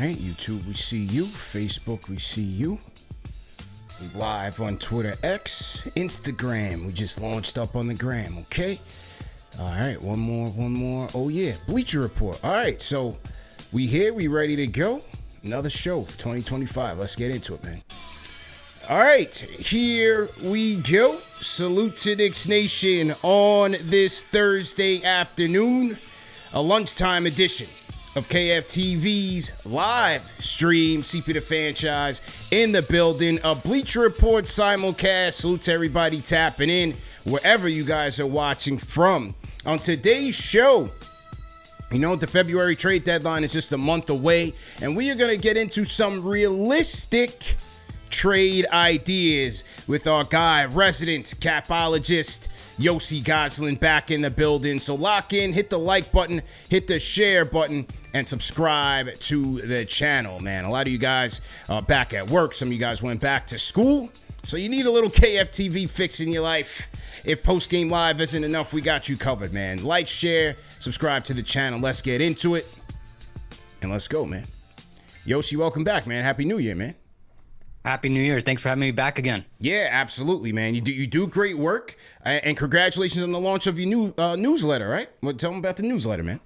right, YouTube, we see you. Facebook, we see you. We live on Twitter X, Instagram. We just launched up on the gram, okay? All right, one more. Oh, yeah, Bleacher Report. All right, so we here, we ready to go. Another show, 2025. Let's get into it, man. All right, here we go. Salute to Knicks Nation on this Thursday afternoon, a lunchtime edition of KFTV's live stream, CP the franchise in the building, a Bleacher Report simulcast. Salute to everybody tapping in wherever you guys are watching from. On today's show, you know, the February trade deadline is just a month away, and we are going to get into some realistic trade ideas with our guy, resident capologist, Yossi Goslin, back in the building. So lock in, hit the like button, hit the share button, and subscribe to the channel, man. A lot of you guys are back at work. Some of you guys went back to school. So you need a little KFTV fix in your life. If post-game live isn't enough, we got you covered, man. Like, share, subscribe to the channel. Let's get into it. And let's go, man. Yossi, welcome back, man. Happy New Year, man. Happy New Year. Thanks for having me back again. Yeah, absolutely, man. You do great work. And congratulations on the launch of your new newsletter, right? Well, tell them about the newsletter, man.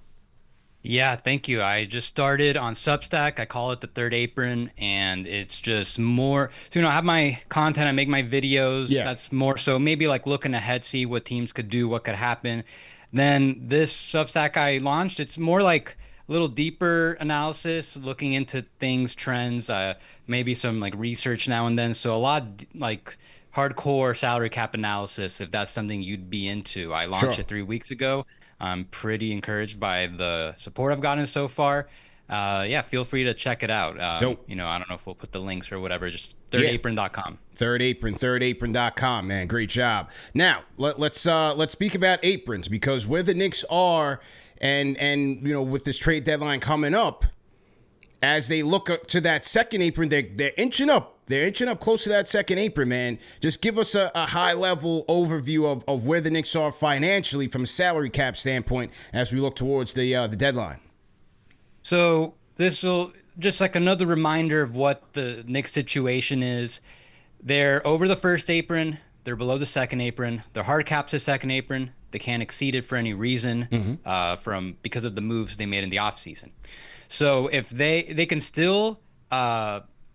Yeah, thank you. I just started on Substack. I call it the Third Apron, and it's just more, so, I have my content, I make my videos. Yeah. That's more so maybe like looking ahead, see what teams could do, what could happen. Then this Substack I launched, it's more like a little deeper analysis, looking into things, trends, maybe some like research now and then. So a lot like hardcore salary cap analysis, if that's something you'd be into. I launched it 3 weeks ago. I'm pretty encouraged by the support I've gotten so far. Yeah, feel free to check it out. Dope. I don't know if we'll put the links or whatever, just thirdapron.com. thirdapron.com, man. Great job. Now, let's speak about aprons, because where the Knicks are and with this trade deadline coming up, as they look up to that second apron, they're inching up. They're inching up close to that second apron, man. Just give us a high-level overview of where the Knicks are financially from a salary cap standpoint as we look towards the deadline. So this will just like another reminder of what the Knicks situation is. They're over the first apron. They're below the second apron. They're hard capped to second apron. They can't exceed it for any reason because of the moves they made in the offseason. So if they can still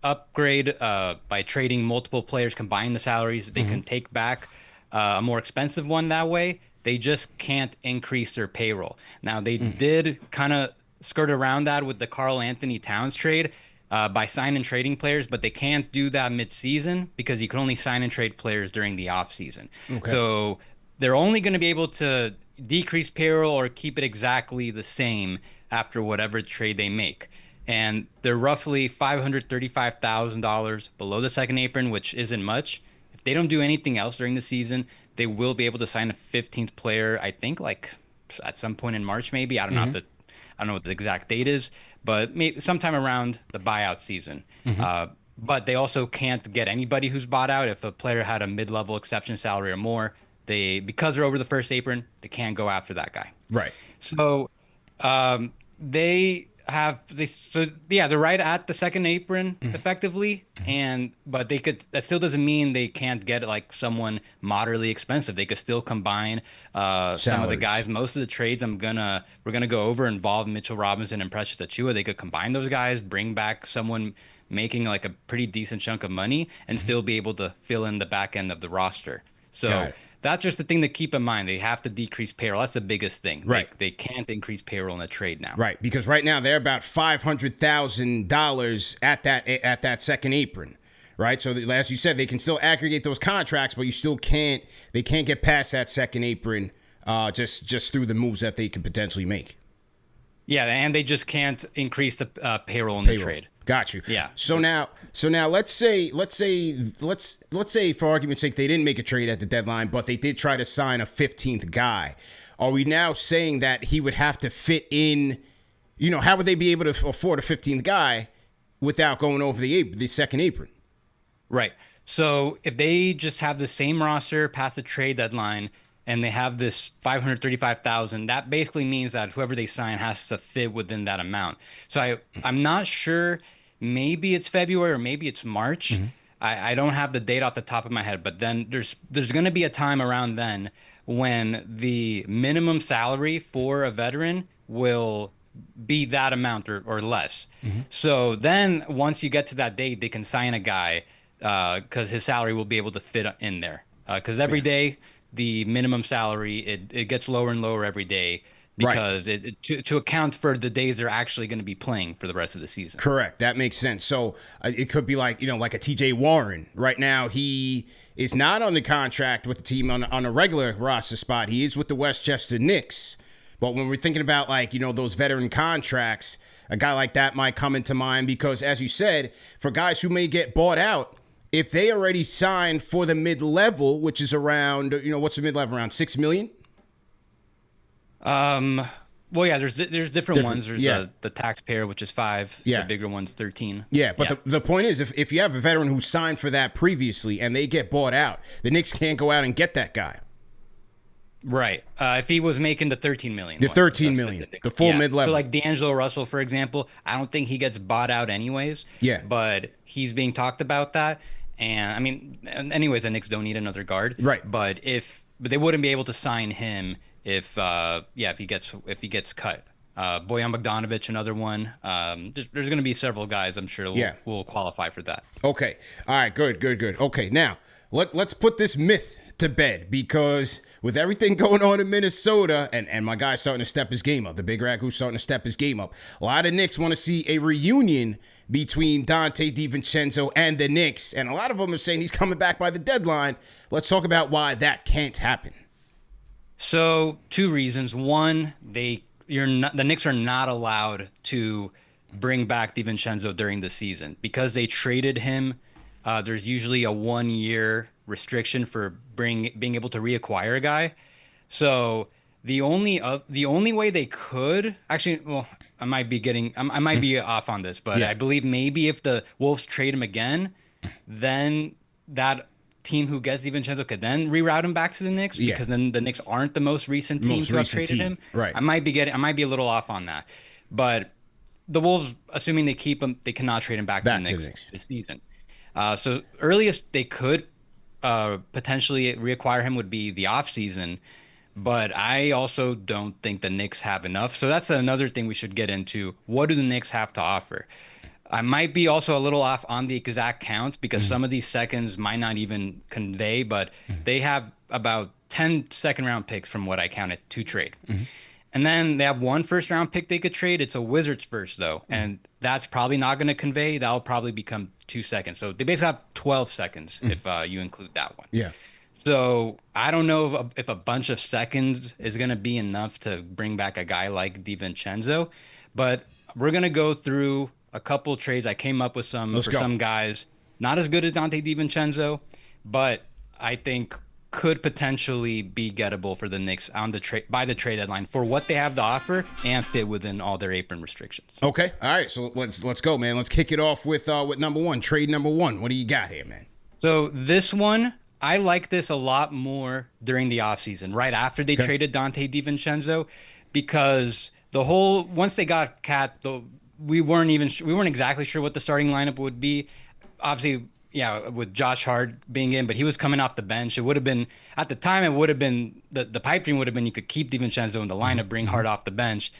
upgrade by trading multiple players, combine the salaries, they can take back a more expensive one that way. They just can't increase their payroll. Now, they did kind of skirt around that with the Karl Anthony Towns trade by signing and trading players, but they can't do that mid-season because you can only sign and trade players during the offseason. Okay. So they're only going to be able to decrease payroll or keep it exactly the same after whatever trade they make. And they're roughly $535,000 below the second apron, which isn't much. If they don't do anything else during the season, they will be able to sign a 15th player, I think, like at some point in March, maybe. I don't know what the exact date is, but maybe sometime around the buyout season. But they also can't get anybody who's bought out. If a player had a mid-level exception salary or more, because they're over the first apron, they can't go after that guy. Right. So they're right at the second apron effectively, but that still doesn't mean they can't get like someone moderately expensive. They could still combine some of the guys. Most of the trades we're gonna go over involve Mitchell Robinson and Precious Achiuwa. They could combine those guys, bring back someone making like a pretty decent chunk of money, and still be able to fill in the back end of the roster. So that's just the thing to keep in mind. They have to decrease payroll. That's the biggest thing. Right. They can't increase payroll in a trade now. Right, because right now they're about $500,000 at that second apron. Right, so as you said, they can still aggregate those contracts, but they can't get past that second apron just through the moves that they could potentially make. Yeah, and they just can't increase the payroll in the trade. Got you. Yeah. So now let's say for argument's sake they didn't make a trade at the deadline, but they did try to sign a 15th guy. Are we now saying that he would have to fit in? How would they be able to afford a 15th guy without going over the second apron? Right. So if they just have the same roster past the trade deadline, and they have this 535,000. That basically means that whoever they sign has to fit within that amount. So I'm not sure. Maybe it's February or maybe it's March. I don't have the date off the top of my head, but then there's going to be a time around then when the minimum salary for a veteran will be that amount or less. So then once you get to that date, they can sign a guy because his salary will be able to fit in there. Because every day the minimum salary it gets lower and lower every day because to account for the days they're actually going to be playing for the rest of the season. Correct. That makes sense. So it could be like, like a TJ Warren. Right now, he is not on the contract with the team on a regular roster spot. He is with the Westchester Knicks. But when we're thinking about those veteran contracts, a guy like that might come into mind because, as you said, for guys who may get bought out, if they already signed for the mid-level, which is around, what's the mid-level, around $6 million? Well, yeah, there's different ones. There's the taxpayer, which is 5. Yeah. The bigger one's 13. Yeah, but the point is, if you have a veteran who signed for that previously and they get bought out, the Knicks can't go out and get that guy. Right. If he was making the 13 million. The 13 million, the full mid-level. So like D'Angelo Russell, for example, I don't think he gets bought out anyways. Yeah. But he's being talked about that. And I mean, anyways, the Knicks don't need another guard. Right. But they wouldn't be able to sign him if he gets cut. Bogdan Bogdanovic, another one. There's going to be several guys I'm sure will qualify for that. Okay. All right. Good. Okay. Now let's put this myth to bed because with everything going on in Minnesota and my guy's starting to step his game up, the Big Ragu's starting to step his game up. A lot of Knicks want to see a reunion between Dante DiVincenzo and the Knicks, and a lot of them are saying he's coming back by the deadline. Let's talk about why that can't happen. So 2 reasons. One, the Knicks are not allowed to bring back DiVincenzo during the season because they traded him. There's usually a 1-year restriction for being able to reacquire a guy. So the only way they could actually, well, I might be off on this, but I believe maybe if the Wolves trade him again, then that team who gets DiVincenzo could then reroute him back to the Knicks because then the Knicks aren't the most recent team to have traded him. Right. I might be a little off on that, but the Wolves, assuming they keep him, they cannot trade him back to the Knicks this season. So earliest they could potentially reacquire him would be the offseason, but I also don't think the Knicks have enough. So that's another thing we should get into. What do the Knicks have to offer? I might be also a little off on the exact counts because some of these seconds might not even convey, but they have about 10 second-round picks from what I counted to trade. And then they have 1 first-round pick they could trade. It's a Wizards first, though, and that's probably not going to convey. That'll probably become 2 seconds. So they basically have 12 seconds if you include that one. Yeah. So I don't know if a bunch of seconds is going to be enough to bring back a guy like DiVincenzo, but we're going to go through a couple trades. I came up with some guys, not as good as Dante DiVincenzo, but I think could potentially be gettable for the Knicks on the by the trade deadline for what they have to offer and fit within all their apron restrictions. Okay, all right. So let's go, man. Let's kick it off with number 1, trade number 1. What do you got here, man? So this one, I like this a lot more during the offseason, right after they traded Dante DiVincenzo, because once they got Cat, we weren't exactly sure what the starting lineup would be. Obviously, with Josh Hart being in, but he was coming off the bench. It would have been, at the time, the pipe dream would have been you could keep DiVincenzo in the lineup, bring Hart off the bench.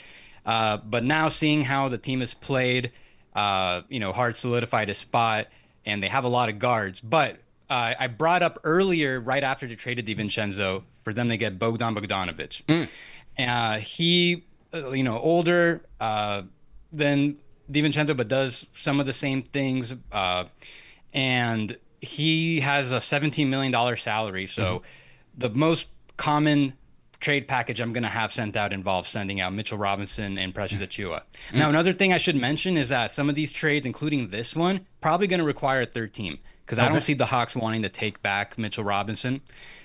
But now seeing how the team has played, Hart solidified his spot, and they have a lot of guards. But I brought up earlier, right after they traded DiVincenzo, for them to get Bogdan Bogdanovic. He, older than DiVincenzo, but does some of the same things. And he has a $17 million salary. So the most common trade package I'm going to have sent out involves sending out Mitchell Robinson and Precious Achiuwa. Now, another thing I should mention is that some of these trades, including this one, probably going to require a third team because I don't see the Hawks wanting to take back Mitchell Robinson.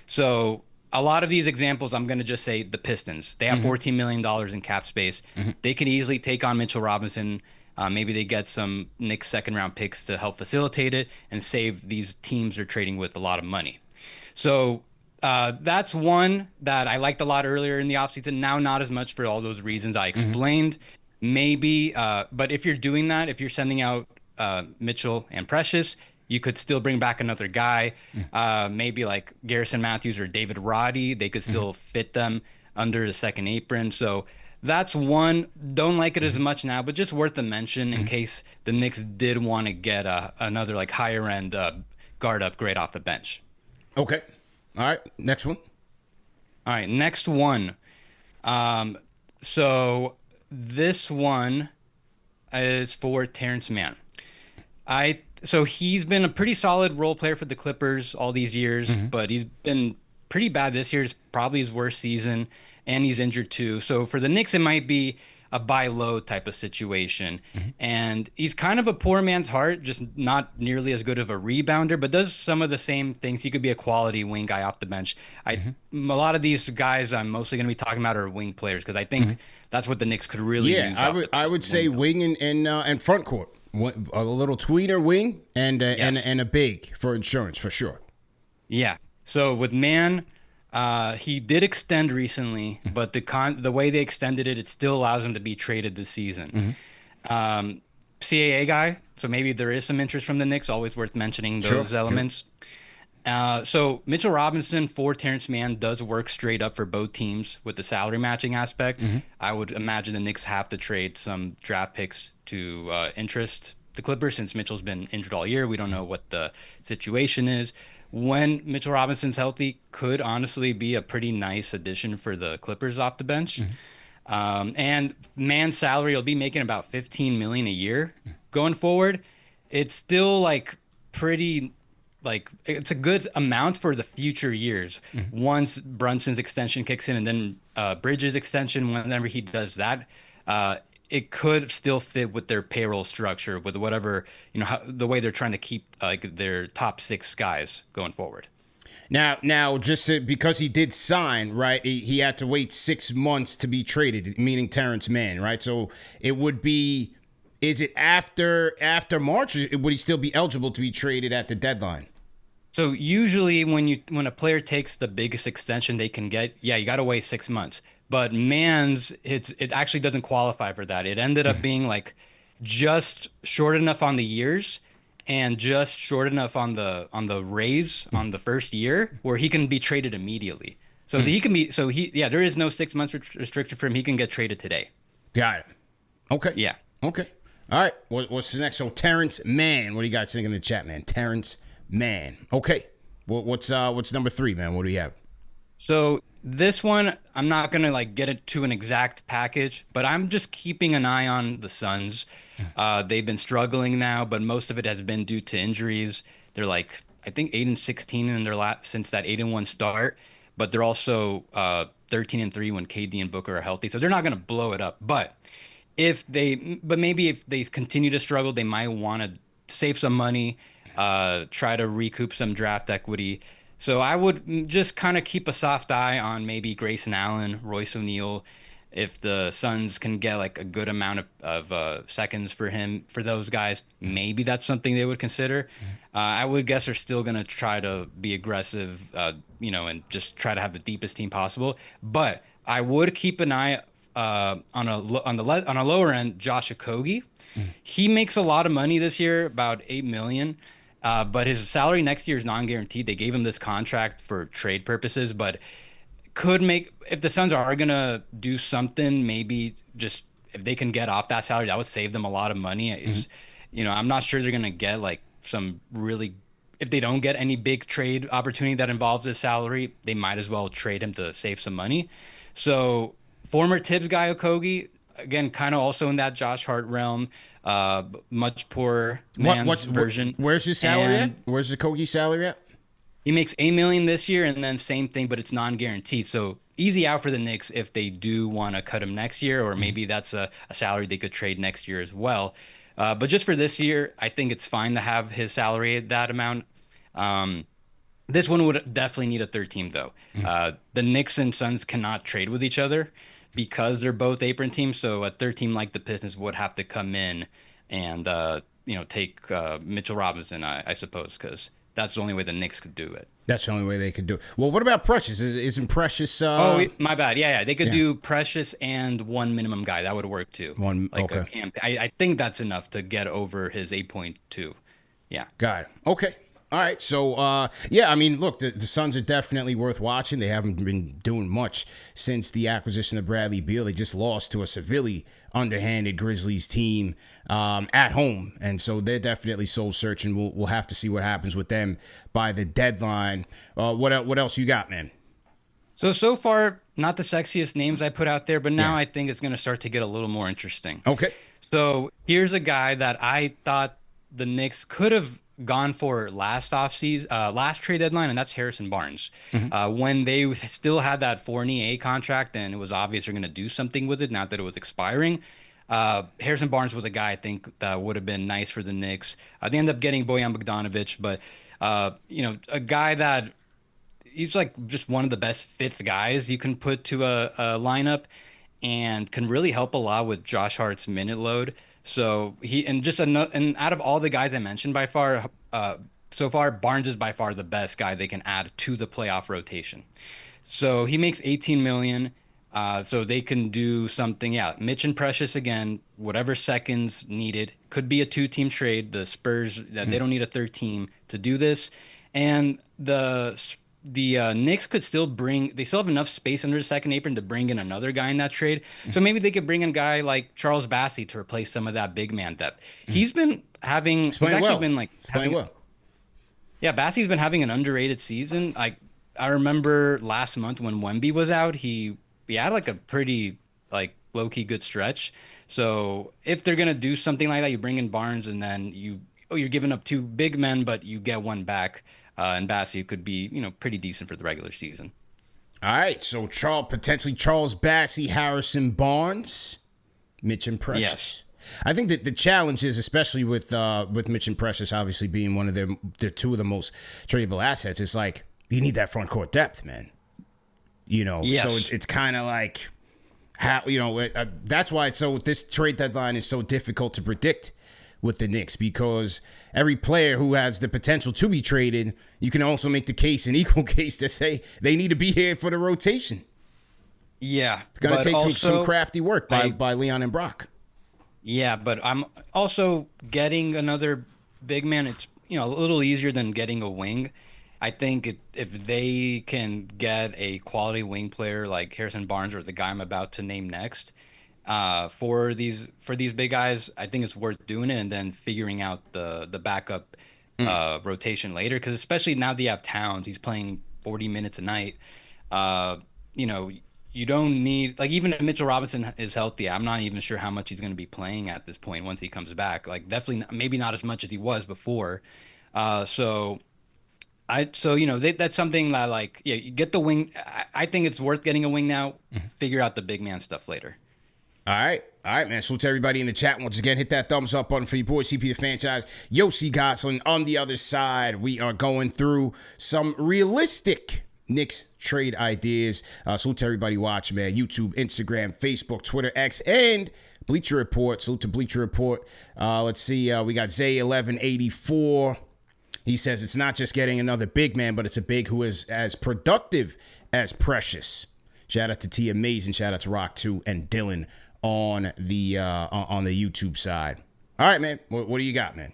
So a lot of these examples, I'm going to just say the Pistons. They have $14 million in cap space. They could easily take on Mitchell Robinson. Maybe they get some Knicks second-round picks to help facilitate it and save these teams they're trading with a lot of money. So That's one that I liked a lot earlier in the offseason. Now, not as much for all those reasons I explained. Maybe, but if you're doing that, if you're sending out Mitchell and Precious, you could still bring back another guy, maybe like Garrison Matthews or David Roddy. They could still fit them under the second apron. So that's one. Don't like it as much now, but just worth a mention in case the Knicks did want to get another like higher end guard upgrade off the bench. Okay. All right. Next one. All right. Next one. So this one is for Terance Mann. So he's been a pretty solid role player for the Clippers all these years, but he's been pretty bad this year. It's probably his worst season, and he's injured too. So for the Knicks, it might be a buy low type of situation. And he's kind of a poor man's heart, just not nearly as good of a rebounder, but does some of the same things. He could be a quality wing guy off the bench. A lot of these guys I'm mostly going to be talking about are wing players because I think that's what the Knicks could really use. I would say wing and front court. A little tweener wing and a big for insurance for sure. Yeah. So with Mann, he did extend recently, but the way they extended it, it still allows him to be traded this season. CAA guy, so maybe there is some interest from the Knicks. Always worth mentioning those elements. So Mitchell Robinson for Terance Mann does work straight up for both teams with the salary matching aspect. I would imagine the Knicks have to trade some draft picks to interest the Clippers since Mitchell's been injured all year. We don't know what the situation is. When Mitchell Robinson's healthy, could honestly be a pretty nice addition for the Clippers off the bench. And Mann's salary will be making about $15 million a year going forward. It's still like pretty. Like it's a good amount for the future years. Once Brunson's extension kicks in and then Bridges' extension, whenever he does that, it could still fit with their payroll structure, with whatever, the way they're trying to keep like their top six guys going forward. Now, because he did sign, right, he had to wait 6 months to be traded, meaning Terance Mann, right? So it would be, is it after March, or would he still be eligible to be traded at the deadline? So usually when a player takes the biggest extension they can get, you got to wait 6 months. But Mann's, it actually doesn't qualify for that. It ended up being like just short enough on the years and just short enough on the raise on the first year where he can be traded immediately. So there is no 6 months restriction for him. He can get traded today. Got it. Okay. Yeah. Okay. All right. What's the next? So Terance Mann. What do you guys think in the chat, man? Terance Mann. Okay. What's number 3, man? What do you have? So this one, I'm not going to get it to an exact package, but I'm just keeping an eye on the Suns. They've been struggling now, but most of it has been due to injuries. They're I think 8-16 in their since that 8-1 start, but they're also 13-3 when KD and Booker are healthy. So they're not going to blow it up. But maybe if they continue to struggle, they might want to save some money, try to recoup some draft equity. So I would just kind of keep a soft eye on maybe Grayson Allen, Royce O'Neal. If the Suns can get a good amount of seconds for those guys, maybe that's something they would consider. I would guess they're still going to try to be aggressive, and just try to have the deepest team possible. But I would keep an eye on a lower end, Josh Okogie. He makes a lot of money this year, about $8 million. But his salary next year is non-guaranteed. They gave him this contract for trade purposes, but if the Suns are going to do something, maybe just if they can get off that salary, that would save them a lot of money. I'm not sure they're going to get some really, if they don't get any big trade opportunity that involves his salary, they might as well trade him to save some money. So former Tibbs guy Okogie, again, kind of also in that Josh Hart realm, much poorer man's version. Where's his salary at? Where's the Okogie salary at? He makes $8 million this year, and then same thing, but it's non-guaranteed. So easy out for the Knicks if they do want to cut him next year, or maybe that's a salary they could trade next year as well. But just for this year, I think it's fine to have his salary at that amount. This one would definitely need a third team, though. The Knicks and Suns cannot trade with each other because they're both apron teams. So a third team like the Pistons would have to come in and take Mitchell Robinson, I suppose, because that's the only way the Knicks could do it. That's the only way they could do it. Well, what about Precious? Isn't Precious? My bad. Yeah, they could do Precious and one minimum guy. That would work too. Okay. A campaign. I think that's enough to get over his 8.2. Yeah. Got it. Okay. All right. So, yeah, I mean, look, the Suns are definitely worth watching. They haven't been doing much since the acquisition of Bradley Beal. They just lost to a severely underhanded Grizzlies team at home. And so they're definitely soul searching. We'll have to see what happens with them by the deadline. What else you got, man? So far, not the sexiest names I put out there, but now I think it's going to start to get a little more interesting. Okay. So here's a guy that I thought the Knicks could have gone for last trade deadline, and that's Harrison Barnes. When they still had that Fournier contract and it was obvious they're going to do something with it, not that it was expiring. Harrison Barnes was a guy I think that would have been nice for the Knicks. They ended up getting Bogdan Bogdanovic, but a guy that he's like just one of the best fifth guys you can put to a lineup and can really help a lot with Josh Hart's minute load. So and out of all the guys I mentioned so far, Barnes is by far the best guy they can add to the playoff rotation. So he makes $18 million. So they can do something. Yeah, Mitch and Precious again, whatever seconds needed. Could be a 2-team trade. The Spurs, they don't need a third team to do this. And the Knicks could still they still have enough space under the second apron to bring in another guy in that trade. So maybe they could bring in a guy like Charles Bassey to replace some of that big man depth. He's been having, well. Yeah, Bassey's been having an underrated season. I remember last month when Wemby was out, he had like a pretty like low-key good stretch. So if they're going to do something like that, you bring in Barnes and then you're giving up 2 big men, but you get one back. And Bassey could be, pretty decent for the regular season. All right, so potentially Charles Bassey, Harrison Barnes, Mitch and Precious. Yes. I think that the challenge is, especially with Mitch and Precious obviously being one of their 2 of the most tradable assets, it's like you need that front court depth, man. Yes. So it's kind of like how that's why this trade deadline is so difficult to predict with the Knicks, because every player who has the potential to be traded, you can also make the case, an equal case, to say they need to be here for the rotation. Yeah. It's going to take some crafty work by Leon and Brock. Yeah, but I'm also getting another big man. It's, a little easier than getting a wing. I think if they can get a quality wing player like Harrison Barnes or the guy I'm about to name next, for these big guys, I think it's worth doing it and then figuring out the backup rotation later. Because especially now that you have Towns, he's playing 40 minutes a night. You don't need, like, even if Mitchell Robinson is healthy, I'm not even sure how much he's going to be playing at this point once he comes back. Like, definitely maybe not as much as he was before. That's something that, you get the wing. I think it's worth getting a wing now. Figure out the big man stuff later. All right, man. Salute to everybody in the chat. Once again, hit that thumbs up button for your boy, CP the Franchise, Yossi Gosselin. On the other side, we are going through some realistic Knicks trade ideas. Salute to everybody watching, man. YouTube, Instagram, Facebook, Twitter, X, and Bleacher Report. Salute to Bleacher Report. Let's see. We got Zay1184. He says it's not just getting another big man, but it's a big who is as productive as Precious. Shout out to T Amazing. Shout out to Rock 2 and Dylan on the YouTube side. All right, man. What do you got, man?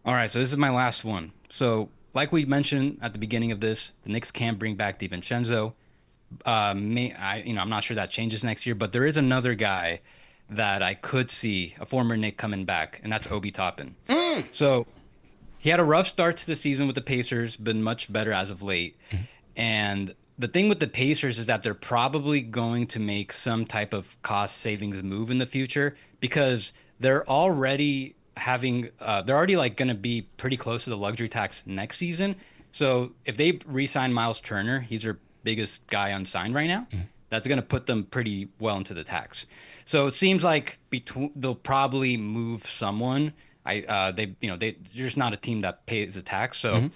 All right, so this is my last one. So, like we mentioned at the beginning of this, the Knicks can't bring back DiVincenzo. I'm not sure that changes next year, but there is another guy that I could see, a former Knick, coming back, and that's Obi Toppin. So he had a rough start to the season with the Pacers, been much better as of late. And the thing with the Pacers is that they're probably going to make some type of cost savings move in the future, because they're already going to be pretty close to the luxury tax next season. So if they re-sign Miles Turner, he's their biggest guy unsigned right now. That's going to put them pretty well into the tax. So it seems like they'll probably move someone. They're just not a team that pays the tax. So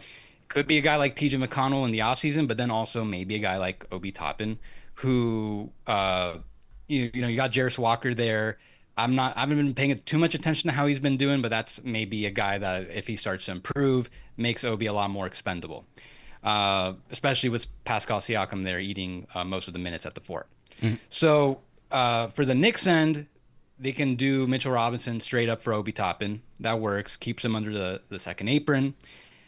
could be a guy like TJ McConnell in the offseason, but then also maybe a guy like Obi Toppin, who, you got Jarris Walker there. I haven't been paying too much attention to how he's been doing, but that's maybe a guy that if he starts to improve, makes Obi a lot more expendable. Especially with Pascal Siakam there eating most of the minutes at the four. So for the Knicks end, they can do Mitchell Robinson straight up for Obi Toppin. That works, keeps him under the second apron.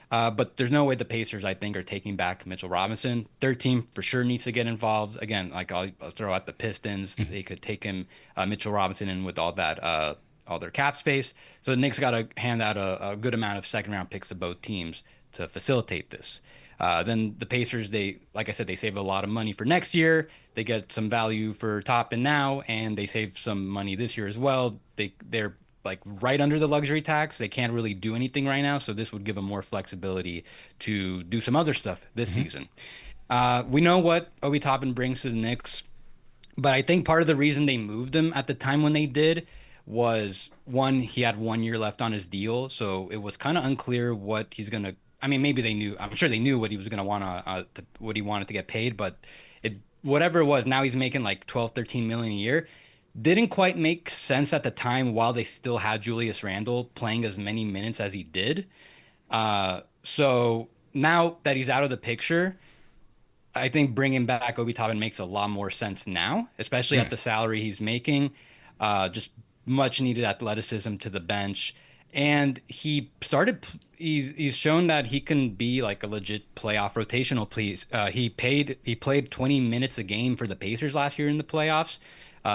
But there's no way the Pacers, I think, are taking back Mitchell Robinson. Their team for sure needs to get involved. Again, like I'll throw out the Pistons. They could take him, Mitchell Robinson, in with all that, all their cap space. So the Knicks got to hand out a good amount of second round picks to both teams to facilitate this. Then the Pacers, like I said, they save a lot of money for next year. They get some value for Toppin now, and they save some money this year as well. They're like right under the luxury tax. They can't really do anything right now, so this would give them more flexibility to do some other stuff this season. We know what Obi Toppin brings to the Knicks, but I think part of the reason they moved him at the time when they did was, one, he had 1 year left on his deal, so it was kind of unclear what he's gonna. I mean, maybe they knew. I'm sure they knew what he was gonna want what he wanted to get paid, but whatever it was, now he's making like 12, 13 million a year. Didn't quite make sense at the time while they still had Julius Randle playing as many minutes as he did. So now that he's out of the picture, I think bringing back Obi Toppin makes a lot more sense now, especially at the salary he's making. Just much needed athleticism to the bench. And he's shown that he can be like a legit playoff rotational piece. He played 20 minutes a game for the Pacers last year in the playoffs.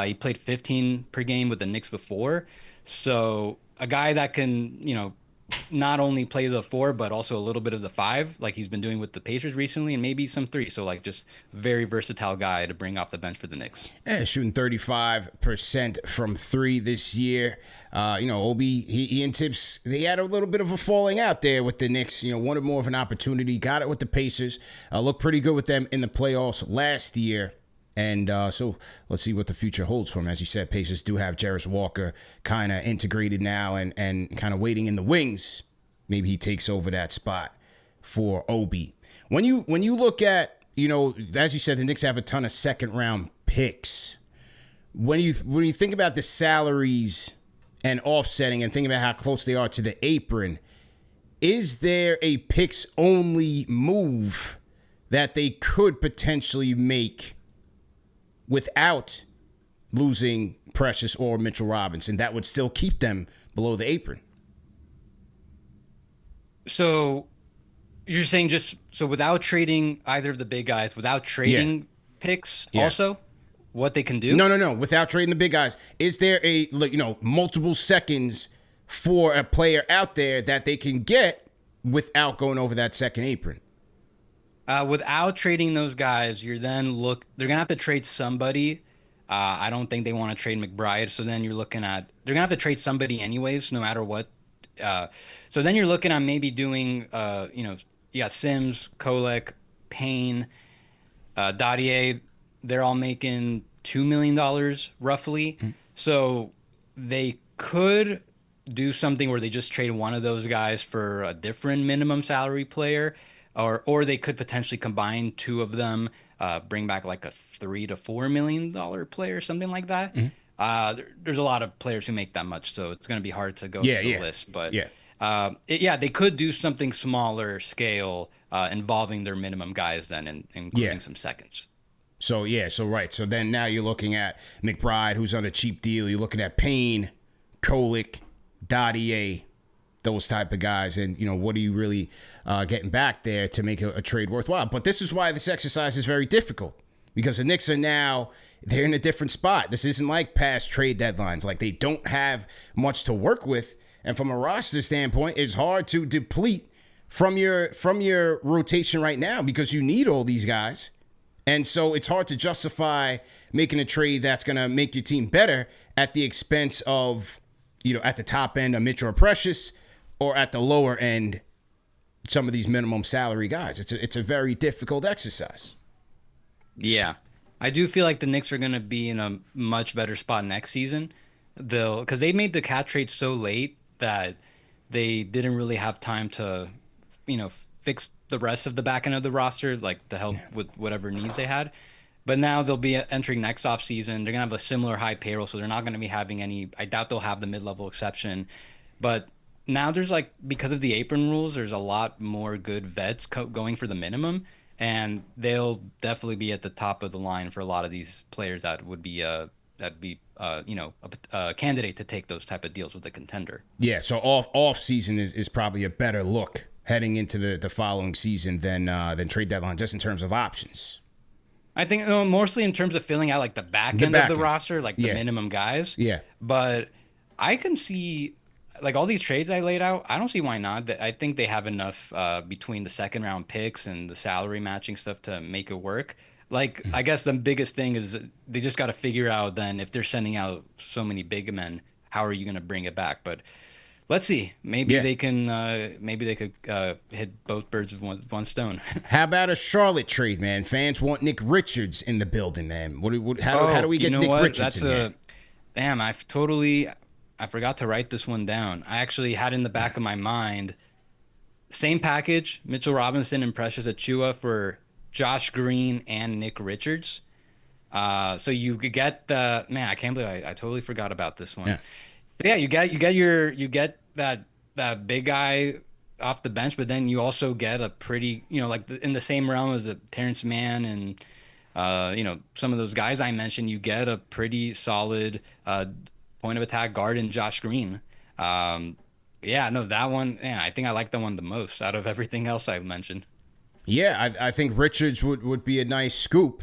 He played 15 per game with the Knicks before. So a guy that can, not only play the four, but also a little bit of the five, like he's been doing with the Pacers recently, and maybe some three. So like just very versatile guy to bring off the bench for the Knicks. Yeah, shooting 35% from three this year. Obi, he and Tibbs, they had a little bit of a falling out there with the Knicks. Wanted more of an opportunity. Got it with the Pacers. Looked pretty good with them in the playoffs last year. And so let's see what the future holds for him. As you said, Pacers do have Jarris Walker kind of integrated now and kind of waiting in the wings. Maybe he takes over that spot for Obi. When you look at, as you said, the Knicks have a ton of second round picks. When you think about the salaries and offsetting and thinking about how close they are to the apron, is there a picks only move that they could potentially make without losing Precious or Mitchell Robinson that would still keep them below the apron? So you're saying without trading either of the big guys, without trading picks also, what they can do? No. Without trading the big guys, is there a multiple seconds for a player out there that they can get without going over that second apron? Without trading those guys, they're gonna have to trade somebody. I don't think they want to trade McBride, so then you're looking at they're gonna have to trade somebody anyways, no matter what. So then you're looking at maybe doing, you got Sims, Kolek, Payne, Dadier. They're all making $2 million roughly. So they could do something where they just trade one of those guys for a different minimum salary player. Or they could potentially combine two of them, bring back like a $3 to $4 million player, something like that. There's a lot of players who make that much, so it's going to be hard to go through the list. But they could do something smaller scale involving their minimum guys then, including some seconds. So then now you're looking at McBride, who's on a cheap deal. You're looking at Payne, Kolek, Dadier, those type of guys, and what are you really getting back there to make a trade worthwhile? But this is why this exercise is very difficult, because the Knicks they're in a different spot. This isn't like past trade deadlines. Like, they don't have much to work with, and from a roster standpoint, it's hard to deplete from your rotation right now because you need all these guys, and so it's hard to justify making a trade that's going to make your team better at the expense of at the top end of Mitchell or Precious, or at the lower end, some of these minimum salary guys. It's a very difficult exercise. Yeah. I do feel like the Knicks are going to be in a much better spot next season. Because they made the cat trade so late that they didn't really have time to, fix the rest of the back end of the roster, like to help with whatever needs they had. But now they'll be entering next off season. They're gonna have a similar high payroll, so they're not gonna be having any. I doubt they'll have the mid-level exception, but now there's like because of the apron rules, there's a lot more good vets going for the minimum, and they'll definitely be at the top of the line for a lot of these players that would be a candidate to take those type of deals with a contender. Yeah, so off season is probably a better look heading into the following season than trade deadline, just in terms of options. I think mostly in terms of filling out like the back end of the roster, like the minimum guys. Yeah. But I can see like all these trades I laid out, I don't see why not. I think they have enough between the second round picks and the salary matching stuff to make it work. Like, I guess the biggest thing is they just got to figure out then if they're sending out so many big men, how are you going to bring it back? But let's see. Maybe they can. Maybe they could hit both birds with one stone. How about a Charlotte trade, man? Fans want Nick Richards in the building, man. How do we get Nick Richards in here? Damn, I forgot to write this one down. I actually had in the back of my mind, same package, Mitchell Robinson and Precious Achiuwa for Josh Green and Nick Richards. So you get the man. I can't believe I totally forgot about this one. Yeah, but yeah, you get that big guy off the bench, but then you also get a pretty like in the same realm as the Terance Mann and some of those guys I mentioned. You get a pretty solid point of attack guard in Josh Green. That one. Yeah, I think I like that one the most out of everything else I've mentioned. Yeah, I think Richards would be a nice scoop.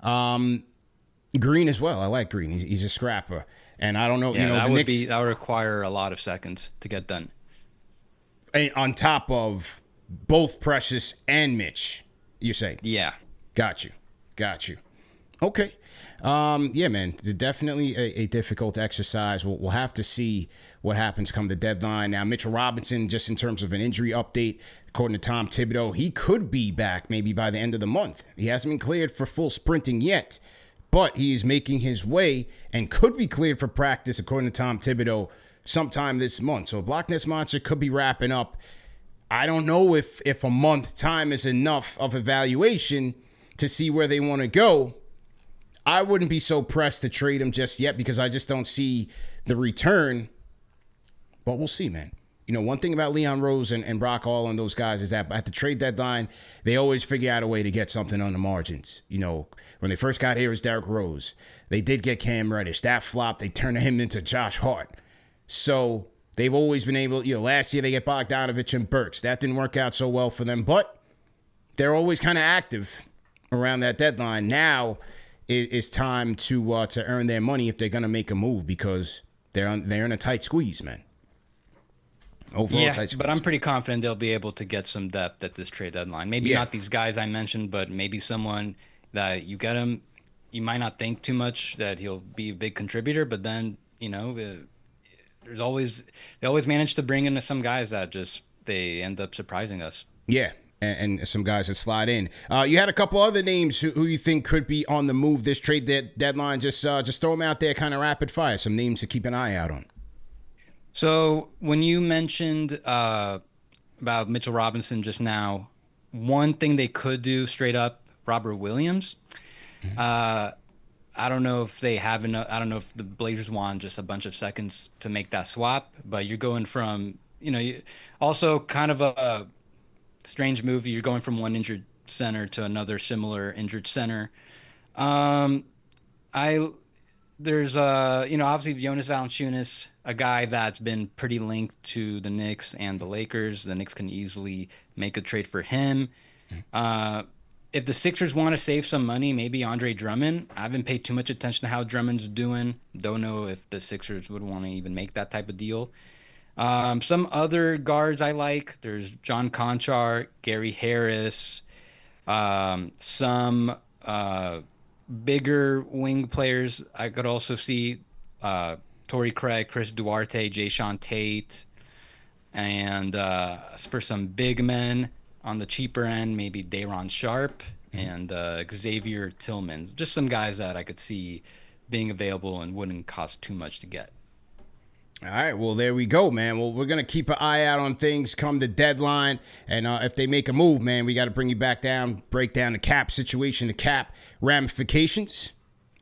Green as well. I like Green. He's a scrapper. And I don't know. Yeah, that would require a lot of seconds to get done. And on top of both Precious and Mitch, you say? Yeah. Got you. Okay. Yeah, man. Definitely a difficult exercise. We'll have to see what happens come the deadline. Now, Mitchell Robinson, just in terms of an injury update, according to Tom Thibodeau, he could be back maybe by the end of the month. He hasn't been cleared for full sprinting yet, but he is making his way and could be cleared for practice, according to Tom Thibodeau, sometime this month. So Block Nest Monster could be wrapping up. I don't know if a month time is enough of evaluation to see where they want to go. I wouldn't be so pressed to trade him just yet because I just don't see the return. But we'll see, man. One thing about Leon Rose and Brock All and those guys is that at the trade deadline, they always figure out a way to get something on the margins. When they first got here, it was Derrick Rose. They did get Cam Reddish. That flopped. They turned him into Josh Hart. So they've always been able, last year they get Bogdanovic and Burks. That didn't work out so well for them, but they're always kind of active around that deadline. Now it's time to earn their money if they're going to make a move because they're in a tight squeeze, man. Overall tight squeeze. But I'm pretty confident they'll be able to get some depth at this trade deadline. Maybe not these guys I mentioned, but maybe someone that you get him, you might not think too much that he'll be a big contributor, but then, they always manage to bring in some guys that they end up surprising us. Yeah. And some guys that slide in. You had a couple other names who you think could be on the move this trade deadline. Just throw them out there kind of rapid fire. Some names to keep an eye out on. So when you mentioned about Mitchell Robinson just now, one thing they could do straight up, Robert Williams. I don't know if they have enough. I don't know if the Blazers want just a bunch of seconds to make that swap, but you're going from, also kind of a strange move. You're going from one injured center to another similar injured center. There's obviously Jonas Valanciunas, a guy that's been pretty linked to the Knicks and the Lakers. The Knicks can easily make a trade for him. If the Sixers want to save some money, maybe Andre Drummond. I haven't paid too much attention to how Drummond's doing. Don't know if the Sixers would want to even make that type of deal. Some other guards I like. There's John Conchar, Gary Harris, some bigger wing players. I could also see Torrey Craig, Chris Duarte, Jayshawn Tate, and for some big men on the cheaper end, maybe Day'Ron Sharp and Xavier Tillman. Just some guys that I could see being available and wouldn't cost too much to get. All right, well, there we go, man. Well, we're going to keep an eye out on things come the deadline. And if they make a move, man, we got to bring you back down, break down the cap situation, the cap ramifications,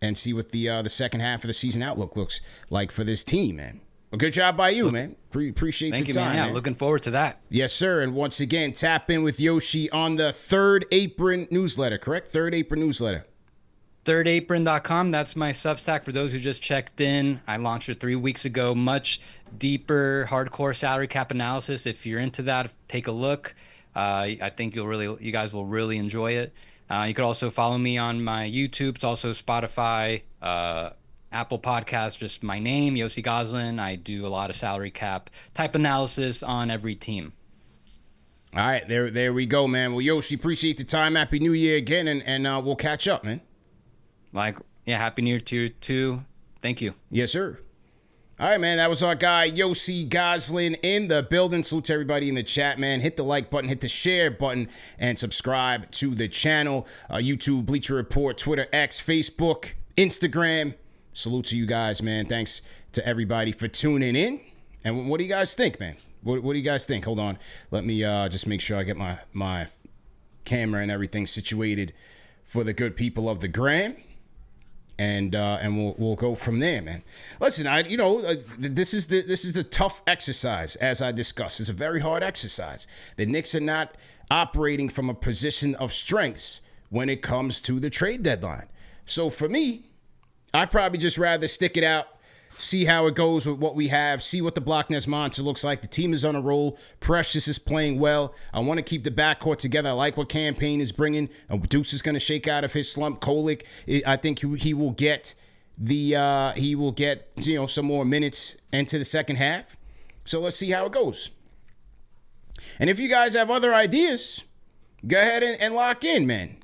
and see what the second half of the season outlook looks like for this team, man. Well, good job by you, man. Appreciate the time, Thank you, man. Yeah, looking forward to that. Yes, sir. And once again, tap in with Yoshi on the Third Apron newsletter, correct? Third Apron newsletter. thirdapron.com. That's my Substack for those who just checked in. I launched it 3 weeks ago. Much deeper, hardcore salary cap analysis. If you're into that, take a look. I think you guys will really enjoy it. You could also follow me on my YouTube. It's also Spotify, Apple Podcasts, just my name, Yossi Goslin. I do a lot of salary cap type analysis on every team. All right, there we go, man. Well, Yoshi, appreciate the time. Happy New Year again, and we'll catch up, man. Happy New Year to you too. Thank you. Yes, sir. All right, man. That was our guy, Yossi Goslin, in the building. Salute to everybody in the chat, man. Hit the like button, hit the share button, and subscribe to the channel. YouTube, Bleacher Report, Twitter, X, Facebook, Instagram. Salute to you guys, man. Thanks to everybody for tuning in. And what do you guys think, man? What do you guys think? Hold on. Let me just make sure I get my camera and everything situated for the good people of the gram. And we'll go from there, man. Listen, this is the tough exercise, as I discussed. It's a very hard exercise. The Knicks are not operating from a position of strengths when it comes to the trade deadline. So for me, I'd probably just rather stick it out, see how it goes with what we have, see what the Block Ness Monster looks like. The team is on a roll. Precious is playing well. I want to keep the backcourt together. I like what Campaign is bringing. Deuce is going to shake out of his slump. Kolick, I think he will get some more minutes into the second half. So let's see how it goes. And if you guys have other ideas, go ahead and lock in, man.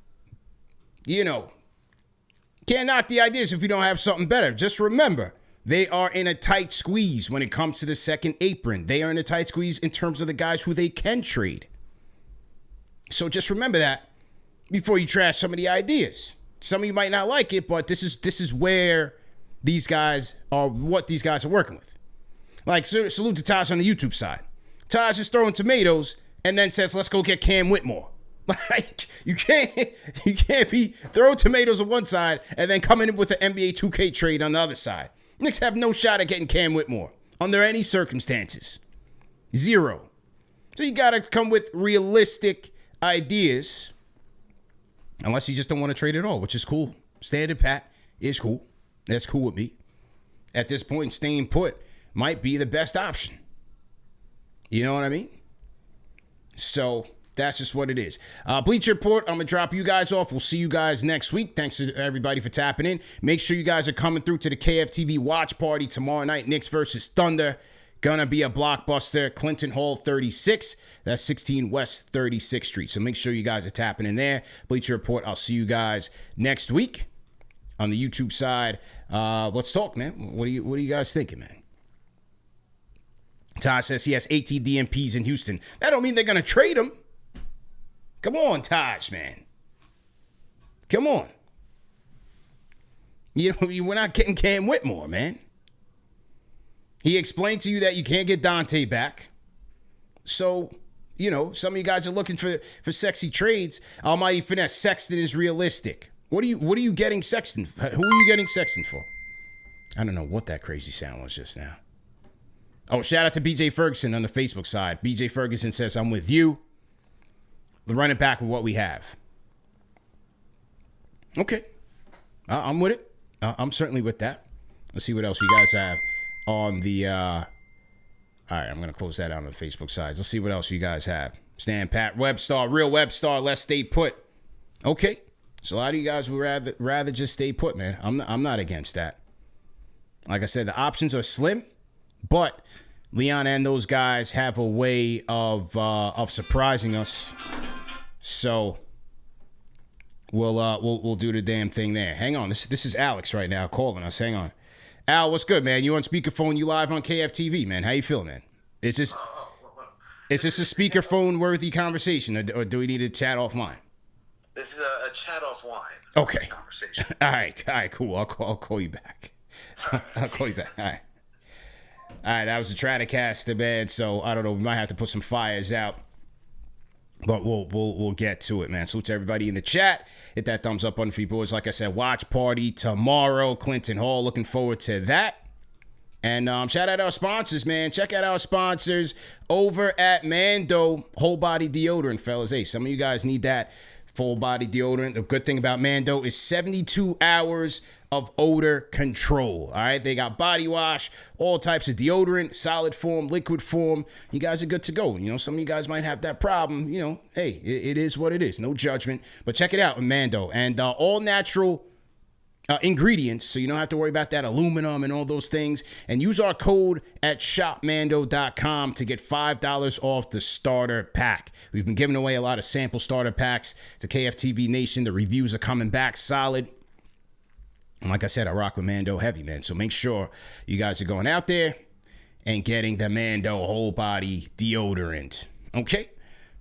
Can't knock the ideas if you don't have something better. Just remember, they are in a tight squeeze when it comes to the second apron. They are in a tight squeeze in terms of the guys who they can trade. So just remember that before you trash some of the ideas. Some of you might not like it, but this is where these guys are, what these guys are working with. Like, salute to Taj on the YouTube side. Taj is throwing tomatoes and then says, let's go get Cam Whitmore. Like, you can't be throwing tomatoes on one side and then coming in with an NBA 2K trade on the other side. Knicks have no shot at getting Cam Whitmore under any circumstances. Zero. So you got to come with realistic ideas. Unless you just don't want to trade at all, which is cool. Standard pat is cool. That's cool with me. At this point, staying put might be the best option. You know what I mean? So that's just what it is. Bleacher Report, I'm going to drop you guys off. We'll see you guys next week. Thanks to everybody for tapping in. Make sure you guys are coming through to the KFTV watch party tomorrow night. Knicks versus Thunder. Gonna be a blockbuster. Clinton Hall 36. That's 16 West 36th Street. So make sure you guys are tapping in there. Bleacher Report, I'll see you guys next week. On the YouTube side, let's talk, man. What are you guys thinking, man? Taj says he has 18 DMPs in Houston. That don't mean they're going to trade him. Come on, Taj, man. Come on. We're not getting Cam Whitmore, man. He explained to you that you can't get Dante back. So, some of you guys are looking for sexy trades. Almighty Finesse, Sexton is realistic. What are you getting Sexton? Who are you getting Sexton for? I don't know what that crazy sound was just now. Oh, shout out to BJ Ferguson on the Facebook side. BJ Ferguson says, I'm with you. Run it back with what we have. Okay. I'm with it. I'm certainly with that. Let's see what else you guys have on the... All right, I'm going to close that out on the Facebook side. Let's see what else you guys have. Stand pat, Webstar, real Webstar, let's stay put. Okay. So a lot of you guys would rather just stay put, man. I'm not against that. Like I said, the options are slim, but Leon and those guys have a way of surprising us. So we'll do the damn thing there. Hang on, this is Alex right now calling us. Hang on, Al, what's good, man? You on speakerphone? You live on KFTV, man? How you feeling, man? Is this a speakerphone worthy conversation, or do we need to chat offline? This is a chat offline. Okay. Conversation. All right, cool. I'll call you back. I'll call you back. All right. All right, that was a Stratocaster, man. So I don't know. We might have to put some fires out. But we'll get to it, man. Salute to everybody in the chat. Hit that thumbs up button for you boys. Like I said, watch party tomorrow. Clinton Hall. Looking forward to that. And shout out our sponsors, man. Check out our sponsors over at Mando Whole Body Deodorant, fellas. Hey, some of you guys need that full body deodorant. The good thing about Mando is 72 hours of odor control. All right, they got body wash, all types of deodorant, solid form, liquid form. You guys are good to go. You know, some of you guys might have that problem. You know, hey, it is what it is. No judgment. But check it out with Mando. And all natural ingredients, so you don't have to worry about that aluminum and all those things. And use our code at shopmando.com to get $5 off the starter pack. We've been giving away a lot of sample starter packs to KFTV Nation. The reviews are coming back solid. And like I said, I rock with Mando heavy, man. So make sure you guys are going out there and getting the Mando whole body deodorant. Okay?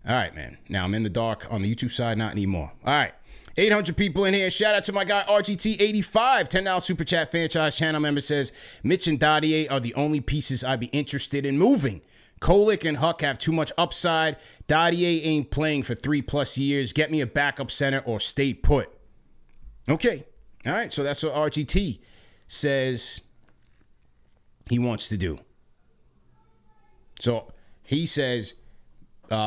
All right, man. Now I'm in the dark on the YouTube side, not anymore. All right. 800 people in here. Shout out to my guy RGT85, $10 super chat franchise channel member says, Mitch and Dadier are the only pieces I'd be interested in moving. Kolick and Huck have too much upside. Dadier ain't playing for 3+ years. Get me a backup center or stay put. Okay. All right. So that's what RGT says he wants to do. So he says,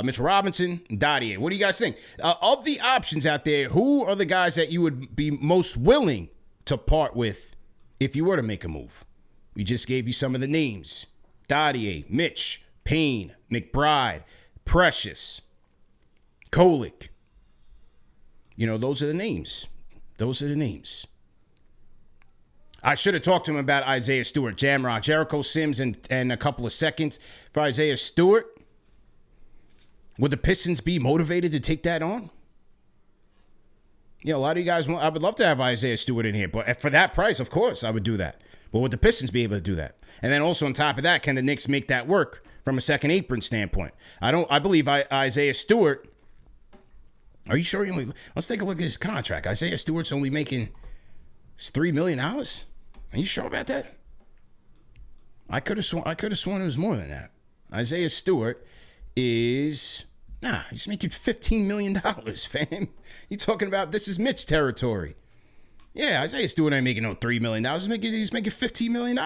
Mitchell Robinson, Dadier. What do you guys think? Of the options out there, who are the guys that you would be most willing to part with if you were to make a move? We just gave you some of the names. Dadier, Mitch, Payne, McBride, Precious, Kolick. You know, those are the names. Those are the names. I should have talked to him about Isaiah Stewart, Jamrock, Jericho Sims, and a couple of seconds for Isaiah Stewart. Would the Pistons be motivated to take that on? Yeah, a lot of you guys I would love to have Isaiah Stewart in here, but for that price, of course, I would do that. But would the Pistons be able to do that? And then also on top of that, can the Knicks make that work from a second apron standpoint? I believe Isaiah Stewart. Are you sure? Let's take a look at his contract. Isaiah Stewart's only making $3 million. Are you sure about that? I could have sworn it was more than that. Isaiah Stewart is he's making $15 million, fam. You talking about this is Mitch territory? Yeah, Isaiah Stewart ain't making no $3 million. He's making $15 million.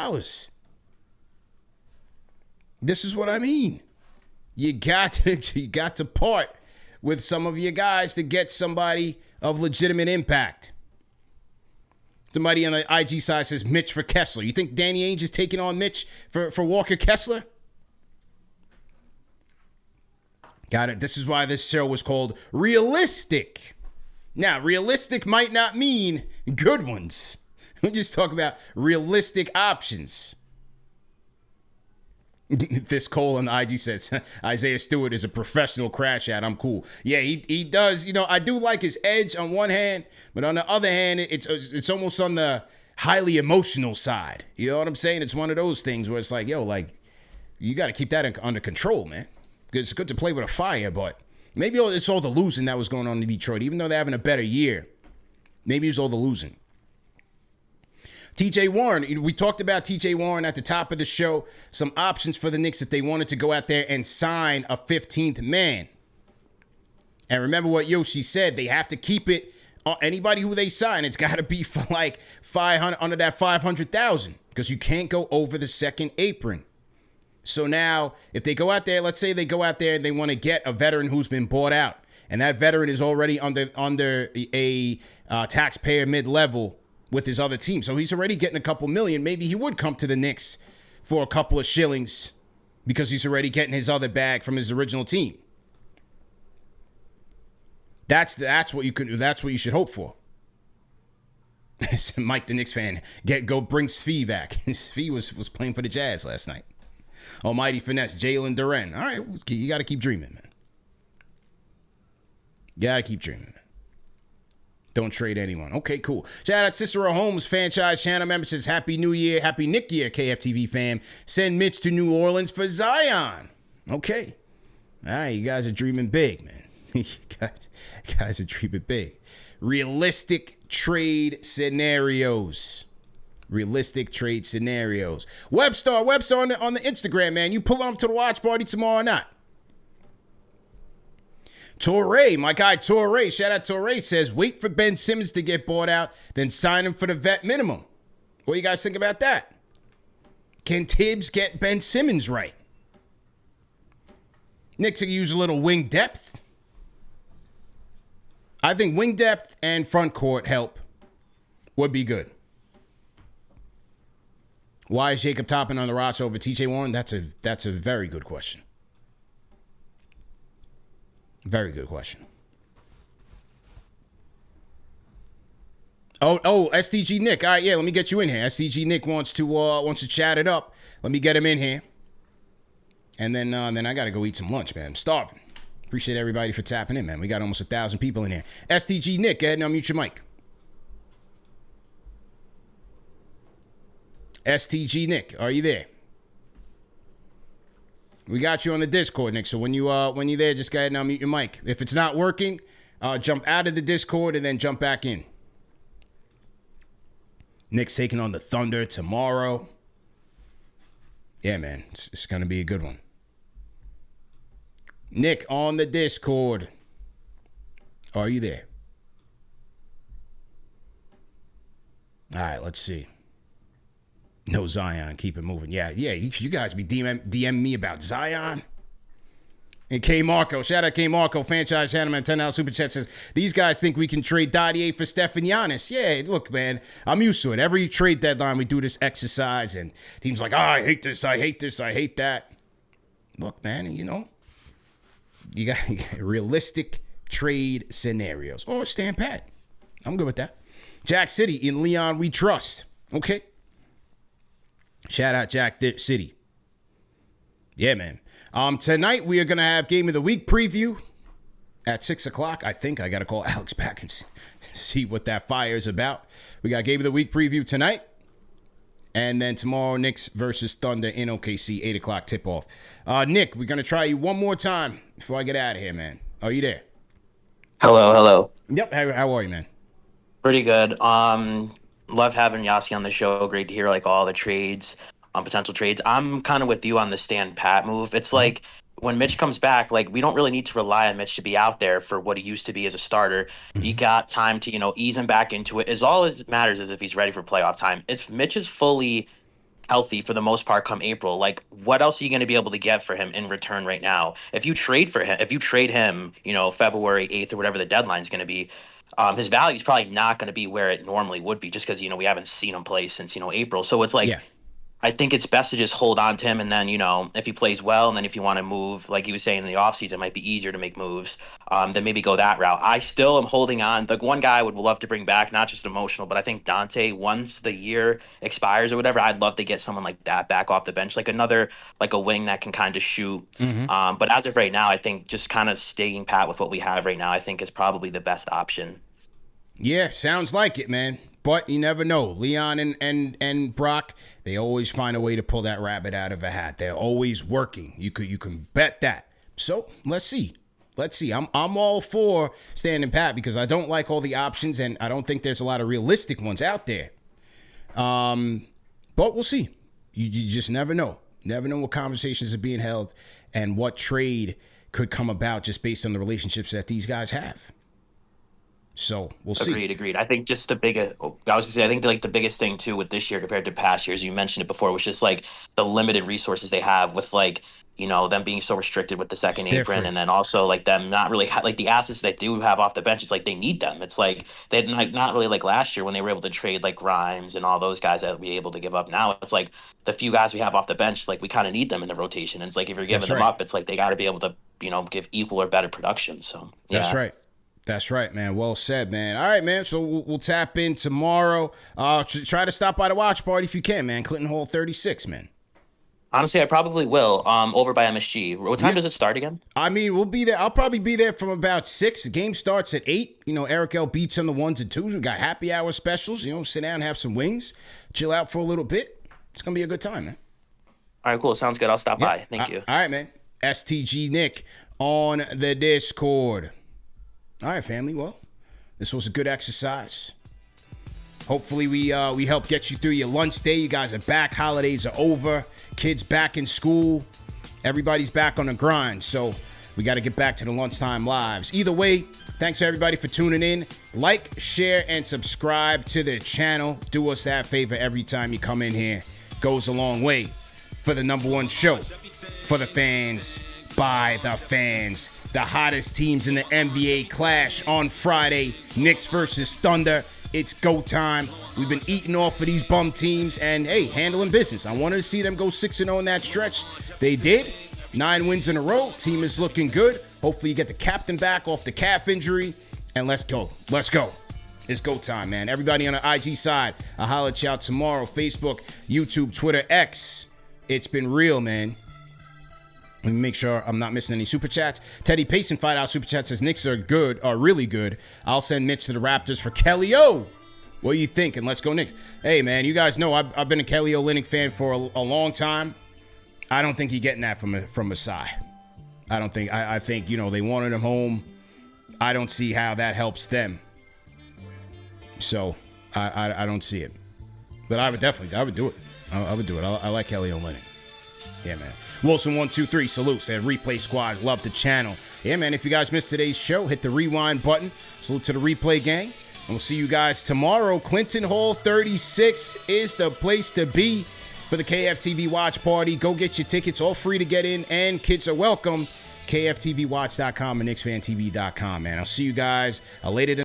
This is what I mean. You got to part with some of your guys to get somebody of legitimate impact. Somebody on the IG side says Mitch for Kessler. You think Danny Ainge is taking on Mitch for Walker Kessler? Got it. This is why this show was called Realistic. Now, realistic might not mean good ones. We just talk about realistic options. This Cole on the IG says, Isaiah Stewart is a professional crash out. I'm cool. Yeah, he does. You know, I do like his edge on one hand, but on the other hand, it's almost on the highly emotional side. You know what I'm saying? It's one of those things where it's like, yo, like, you got to keep that under control, man. It's good to play with a fire, but maybe it's all the losing that was going on in Detroit. Even though they're having a better year, maybe it's all the losing. TJ Warren, we talked about TJ Warren at the top of the show. Some options for the Knicks if they wanted to go out there and sign a 15th man. And remember what Yoshi said, they have to keep it. Anybody who they sign, it's got to be for like 500 under that 500,000 because you can't go over the second apron. So now, if they go out there, let's say they go out there and they want to get a veteran who's been bought out, and that veteran is already under a taxpayer mid-level with his other team. So he's already getting a couple million. Maybe he would come to the Knicks for a couple of shillings because he's already getting his other bag from his original team. That's what you could. That's what you should hope for. Mike, the Knicks fan, go bring Svi back. Svi was playing for the Jazz last night. Almighty finesse, Jalen Duren. All right, you got to keep dreaming, man. You got to keep dreaming, man. Don't trade anyone. Okay, cool. Shout out Cicero Holmes, franchise channel member, says Happy New Year, Happy Nick Year, KFTV fam. Send Mitch to New Orleans for Zion. Okay. All right, you guys are dreaming big, man. you guys are dreaming big. Realistic trade scenarios. Realistic trade scenarios. Webstar on the Instagram, man. You pull up to the watch party tomorrow or not? Torre, my guy Torre, shout out Torre, says, wait for Ben Simmons to get bought out, then sign him for the vet minimum. What do you guys think about that? Can Tibbs get Ben Simmons right? Knicks could use a little wing depth. I think wing depth and front court help would be good. Why is Jacob Toppin on the roster over TJ Warren? That's a very good question. Very good question. Oh, SDG Nick. All right, yeah, let me get you in here. SDG Nick wants to chat it up. Let me get him in here. And then I got to go eat some lunch, man. I'm starving. Appreciate everybody for tapping in, man. We got almost 1,000 people in here. SDG Nick, go ahead and unmute your mic. STG Nick, are you there? We got you on the Discord, Nick. So when you're there, just go ahead and unmute your mic. If it's not working, jump out of the Discord and then jump back in. Nick's taking on the Thunder tomorrow. Yeah, man, it's gonna be a good one. Nick on the Discord. Are you there? All right, let's see. No Zion. Keep it moving. Yeah. You guys be DM me about Zion. And K Marco. Shout out K Marco. Franchise Hanneman, $10 Super Chat says, these guys think we can trade Dottie for Steph and Giannis. Yeah, look, man. I'm used to it. Every trade deadline, we do this exercise. And teams like, I hate this. I hate this. I hate that. Look, man, you got realistic trade scenarios. Or stand pat. I'm good with that. Jack City, in Leon, we trust. Okay. Shout out Jack City. Yeah, man. Tonight we are going to have Game of the Week preview at 6 o'clock. I think I got to call Alex back and see what that fire is about. We got Game of the Week preview tonight. And then tomorrow, Knicks versus Thunder in OKC, 8 o'clock tip-off. Nick, we're going to try you one more time before I get out of here, man. Are you there? Hello. Yep. How are you, man? Pretty good. Love having Yasi on the show. Great to hear all the trades, potential trades. I'm kind of with you on the stand pat move. It's like when Mitch comes back, we don't really need to rely on Mitch to be out there for what he used to be as a starter. You got time to, ease him back into it. All it matters is if he's ready for playoff time. If Mitch is fully healthy for the most part come April, what else are you going to be able to get for him in return right now? If you trade him, February 8th or whatever the deadline is going to be, his value is probably not going to be where it normally would be just because, we haven't seen him play since, April. So it's I think it's best to just hold on to him. And then, if he plays well, and then if you want to move, like he was saying in the offseason, it might be easier to make moves, then maybe go that route. I still am holding on. The one guy I would love to bring back, not just emotional, but I think Dante, once the year expires or whatever, I'd love to get someone like that back off the bench, a wing that can kind of shoot. But as of right now, I think just kind of staying pat with what we have right now, I think is probably the best option. Yeah, sounds like it, man. But you never know. Leon and Brock, they always find a way to pull that rabbit out of a hat. They're always working. You can bet that. So let's see. I'm all for standing pat because I don't like all the options and I don't think there's a lot of realistic ones out there. But we'll see. You just never know. Never know what conversations are being held and what trade could come about just based on the relationships that these guys have. So we'll see. Agreed. I think just the biggest thing too with this year compared to past years, you mentioned it before, was just the limited resources they have with them being so restricted with the second apron, and then also them not really the assets they do have off the bench. It's they need them. It's they not really last year when they were able to trade Grimes and all those guys that we able to give up. Now it's the few guys we have off the bench, we kind of need them in the rotation. And it's if you're giving them up, it's they got to be able to give equal or better production. So yeah. That's right, man. Well said, man. All right, man. So we'll tap in tomorrow. Try to stop by the watch party if you can, man. Clinton Hall 36, man. Honestly, I probably will. Over by MSG. What time does it start again? I mean, we'll be there. I'll probably be there from about 6. The game starts at 8. Eric L. beats on the 1s and 2s. We got happy hour specials. Sit down, have some wings, chill out for a little bit. It's going to be a good time, man. All right, cool. Sounds good. I'll stop by. Thank you. All right, man. STG Nick on the Discord. All right, family. Well, this was a good exercise. Hopefully we help get you through your lunch day. You guys are back. Holidays are over. Kids back in school. Everybody's back on the grind. So we got to get back to the lunchtime lives. Either way, thanks to everybody for tuning in. Like, share, and subscribe to the channel. Do us that favor every time you come in here. Goes a long way for the #1 show. For the fans, by the fans. The hottest teams in the NBA clash on Friday. Knicks versus Thunder. It's go time. We've been eating off of these bum teams and, hey, handling business. I wanted to see them go 6-0 in that stretch. They did. 9 wins in a row. Team is looking good. Hopefully you get the captain back off the calf injury. And let's go. Let's go. It's go time, man. Everybody on the IG side, I'll holler at you out tomorrow. Facebook, YouTube, Twitter, X. It's been real, man. Let me make sure I'm not missing any super chats. Teddy Payson, $5 super chat says Knicks are really good. I'll send Mitch to the Raptors for Kelly O. What do you think? And let's go Knicks. Hey, man, you guys know I've been a Kelly Olynyk fan for a long time. I don't think he's getting that from Masai. I don't think. I think, they wanted him home. I don't see how that helps them. So I don't see it. But I would do it. I would do it. I like Kelly Olynyk. Yeah, man. Wilson123, salute. Said Replay Squad, love the channel. Yeah, man, if you guys missed today's show, hit the rewind button. Salute to the replay gang. And we'll see you guys tomorrow. Clinton Hall 36 is the place to be for the KFTV watch party. Go get your tickets, all free to get in, and kids are welcome. KFTVwatch.com and KnicksFanTV.com, man. I'll see you guys later tonight.